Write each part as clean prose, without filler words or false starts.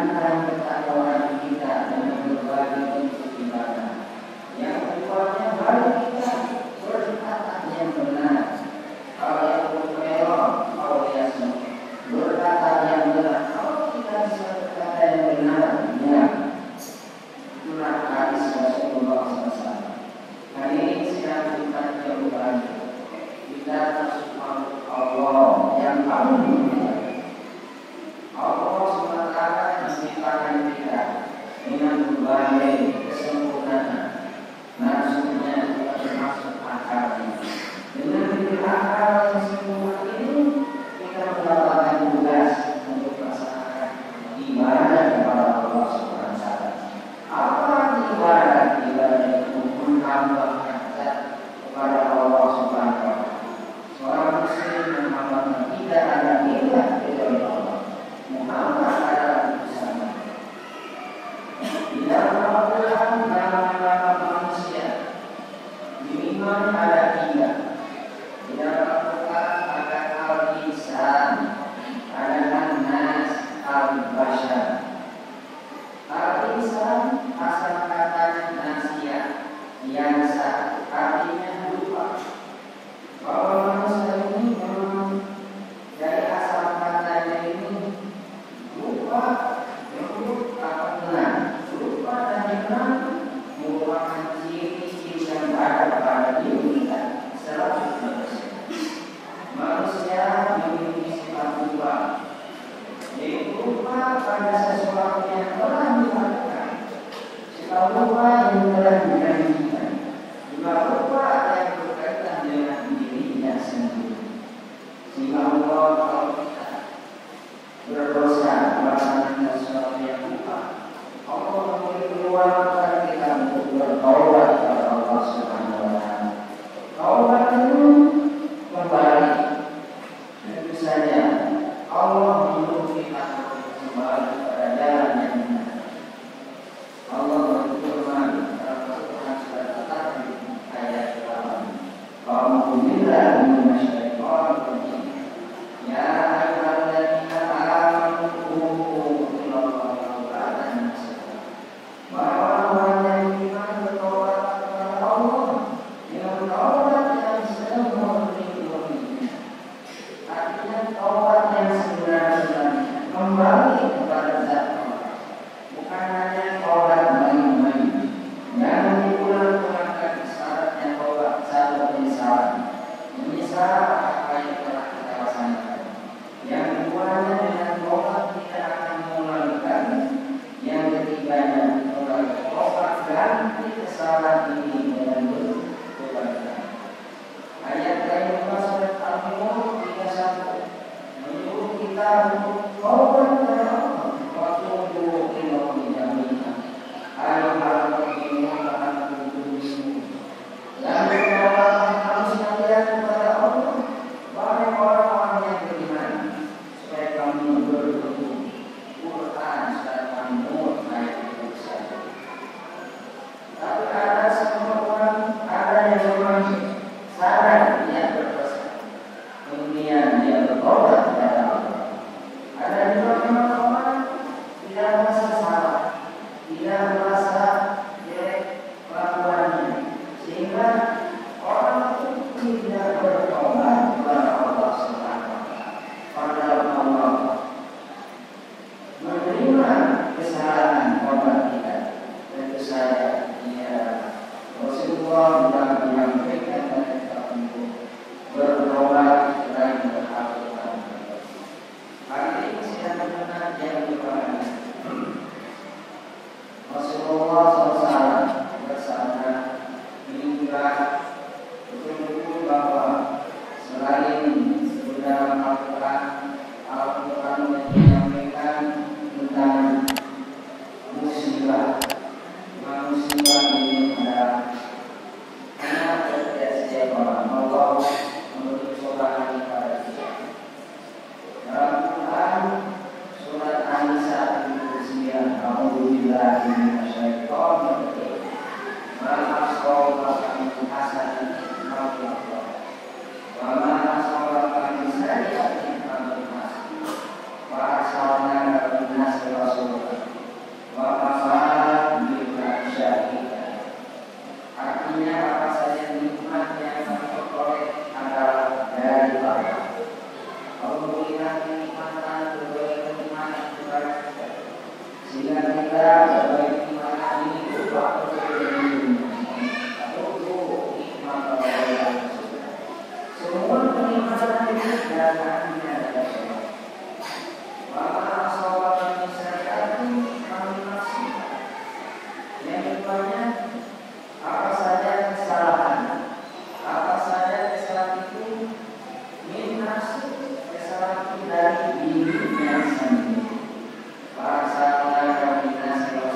meningkatkan ketakwaan kita dengan berbagai bentuk ibadah. Yang keduanya, mari kita berkata yang benar. Kalau yang berkelok, kalau yang berkata yang benar. Kalau kita bisa berkata yang benar, ya, itulah hadis Rasulullah SAW. Hari ini sedang kita jauh. Kita tersumpah Allah yang paling mulia. Allah SWT menciptakan kita dengan berbagai kesempurnaan. Nafsunya termasuk akalnya. Dengan diri akal yang sempurna ini, kita mendapatkan tugas untuk melaksanakan ibadah kepada Allah SWT. Apa ibadah? Ibadah itu menghambangkan zat kepada Allah SWT. Seorang muslim menghambangkan tidak ada ilah kecuali Allah. Muhammad adalah bersama. Di dalam Al-Quran dalam manusia minimal ada tiga. Di dalam Al-Quran ada al-insan, ada an-nas, al-bashar. Al-insan asal katanya nasia, biasa, artinya lupa. Bahwa manusia ini memang dari asal katanya ini lupa, lupa dan benar merupakan ciri-ciri yang ada pada diri kita. 100%. Manusia memiliki sifat lupa. Yaitu lupa pada sesuatu yang telah dilakukan. Sifat lupa yang telah dijanjikan. Juga lupa yang berkaitan dengan dirinya sendiri. Sehingga Allah kalau kita berdosa melaksanakan sesuatu yang lupa, Allah memberi peluang kepada kita untuk bertaubat kepada Allah Subhanahu wa Ta'ala. Taubat itu kembali. Tentu saja Allah menyuruh kita untuk kembali kepada jalan yang benar. Allah berfirman dalam Al-Quran surat At-Takwir ayat 8. Alhamdulillah minasyaitonir rajim. Ya ayyuhalladzina amanu tubu ilallahi tawbatan nasuha. Orang-orang yang beriman bertobat kepada Allah dengan taubat yang sebenarnya. Artinya taubat yang sebenarnya kembali kepada zat Allah. Bukan hanya taubat main-main. Jangan diulang-ulangkan syaratnya taubat satu penyesalan. Menyesal apa yang telah kita laksanakan. Yang keduanya dengan taubat kita akan mengulangi. Yang ketiganya mengulangi taubat ganti kesalahan ini dengan kebaikan. Ayat lain surat Al-Mulk 31 menyuruh kita untuk taubat kepada Allah. Waktu dulu ilallahi jami'an. Ayat dan berdoa harus sekalian kepada Allah. Wahai orang-orang yang beriman, supaya kami berdoa. Quran surat An-Nur ayat 31. Tapi ada semua orang, ada yang memang sadar dia berdosa, kemudian dia bertobat kepada Allah. Ada juga memang orang tidak merasa salah, tidak merasa jelek kelakuannya, sehingga orang itu tidak bertobat kepada Allah Subhanahu wa Ta'ala. Padahal Allah menerima kesalahan taubat kita. Tentu saja Rasulullah telah menyampaikan kepada kita untuk bertobat dan berhati-hati. Hari ini sedang mengenal yang berbeda. Rasulullah SAW bersama ini juga betul-betul bahwa selain dalam Al-Quran menyampaikan tentang musibah ini adalah karena tidak setiap orang Allah memberi cobaan kepada kita. Dalam Quran surat An-Nisa 29 A'udzubillahi minasyaitonir rajim. Ma asawaka min hasanin faminallah wa ma asawaka min sayyi'atin famin nas wa arsalnaka lin-nasi rasulan kenikmatan berbagai kenikmatan sehingga kita berbagai kenikmatan ini lupa nikmat Allah. Semua kenikmatan ini datangnya dari Allah. Maka sahabat masyarakat kami masih yang keduanya apa saja kesalahan, apa saja kesalahan itu minus kesalahan dari dirinya sendiri. Para sahabat kami Rasul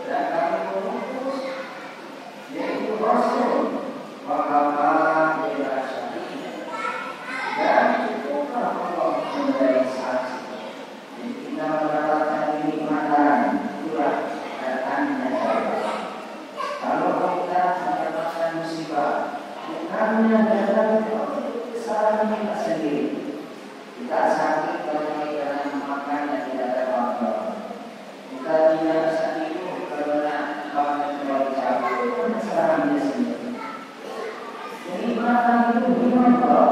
dan kami mengutus yaitu Rasul wakalah bila syahid dan cukuplah Allah menjadi saksi. Kita mendapatkan kenikmatan itulah datangnya dari Allah. Kalau kita mendapatkan musibah, bukannya dari kesalahan kita sendiri. Kita sakit karena makan yang tidak ada waktu. Kita tidak bisa tidur karena bangun terlalu capek. Itu kesalahan kita sendiri. Kenikmatan itu gimana?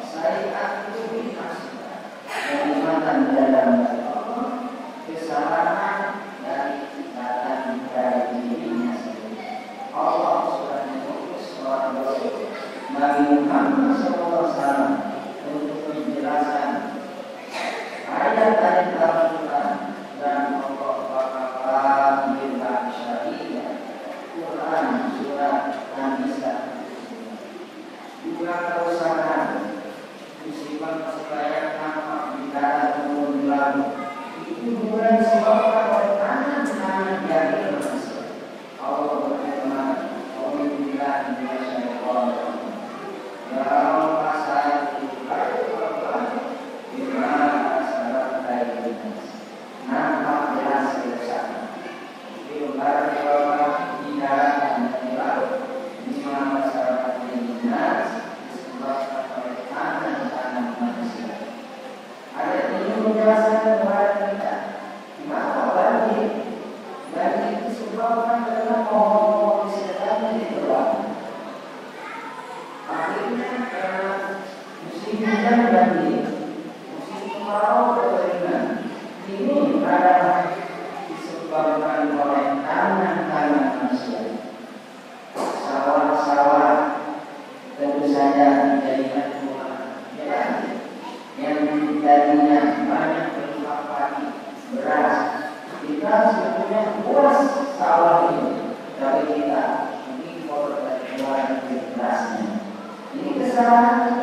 Syariat itu dimaksudkan kenikmatan dalam Allah, kesalahan dari datang dari dirinya sendiri. Allah sudah mengutus seorang Rasul Nabi Muhammad SAW untuk menjelaskan ayat-ayat Al-Quran dan Allah bakal bila syariah Quran surat An-Nisa juga kerusakan musibah supaya nampak bicara umum lalu itu bukan disebabkan oleh tangan-tangan dari manusia. Allah berfirman, "Alhamdulillah bila syaitan dalam pasal itu bila sahabat dari nampak jelas kerusakan itu barang bahwa di dalam dan lalu di mana masyarakat dinas disebabkan oleh tangan-tangan manusia. Ayat ini menjelaskan kepada kita mengapa banjir itu disebabkan karena pohon-pohon setan yang ditebang. Akhirnya karena musim hujan banjir, musim kemarau kekeringan, ini adalah disebabkan oleh tangan-tangan manusia. Sawah-sawah tentu saja menjadikan rumah yang tadinya banyak berupa padi, beras. Kita sebetulnya puas sawah ini, tapi kita impor dari luar negeri berasnya. Ini kesalahan